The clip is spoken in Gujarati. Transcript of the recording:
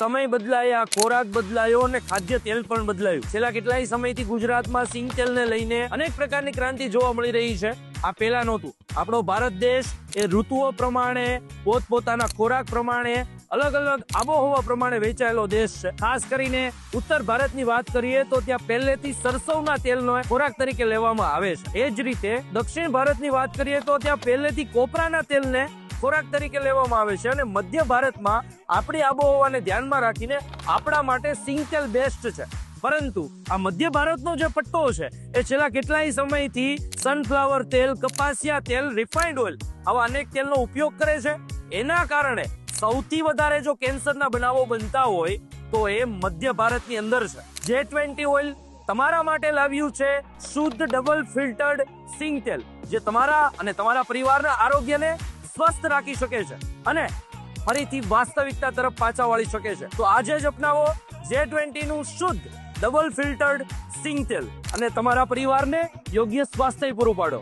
સમય બદલાયા, ખોરાક બદલાયો અને ખાદ્ય તેલ પણ બદલાયું. છેલ્લા કેટલાય સમયથી ગુજરાતમાં સિંગ તેલને લઈને અનેક પ્રકારની ક્રાંતિ જોવા મળી રહી છે. આ પહેલા નહોતું. આપણો ભારત દેશ એ ઋતુઓ પ્રમાણે, પોતપોતાના ખોરાક પ્રમાણે, અલગ અલગ આબોહવા પ્રમાણે વેચાયેલો દેશ છે. ખાસ કરીને ઉત્તર ભારતની વાત કરીએ તો ત્યાં પહેલેથી સરસવના તેલનો ખોરાક તરીકે લેવામાં આવે છે. એ જ રીતે દક્ષિણ ભારતની વાત કરીએ તો ત્યાં પહેલેથી કોપરાના તેલને ખોરાક તરીકે લેવામાં આવે છે. અને મધ્ય ભારતમાં આપણી આબોહવાને ધ્યાનમાં રાખીને આપણા માટે સિંગ તેલ બેસ્ટ છે. પરંતુ આ મધ્ય ભારતનો જે પટ્ટો છે એ છેલ્લા કેટલાય સમયથી સનફ્લાવર તેલ, કપાસિયા તેલ, રિફાઇન્ડ ઓઇલ આવા અનેક તેલનો ઉપયોગ કરે છે. એના કારણે સૌથી વધારે જો કેન્સરના બનાવો બનતા હોય તો એ મધ્ય ભારતની અંદર છે. J20 ઓઇલ તમારા માટે લાવ્યું છે શુદ્ધ ડબલ ફિલ્ટર્ડ સિંગ તેલ, જે તમારા અને તમારા પરિવારના આરોગ્યને સ્વસ્થ રાખી શકે છે અને ફરીથી વાસ્તવિકતા તરફ પાછા વાળી શકે છે. તો આજે જ અપનાવો J20 નું શુદ્ધ ડબલ ફિલ્ટર્ડ સિંગ તેલ અને તમારા પરિવારને યોગ્ય સ્વાસ્થ્ય પૂરું પાડો.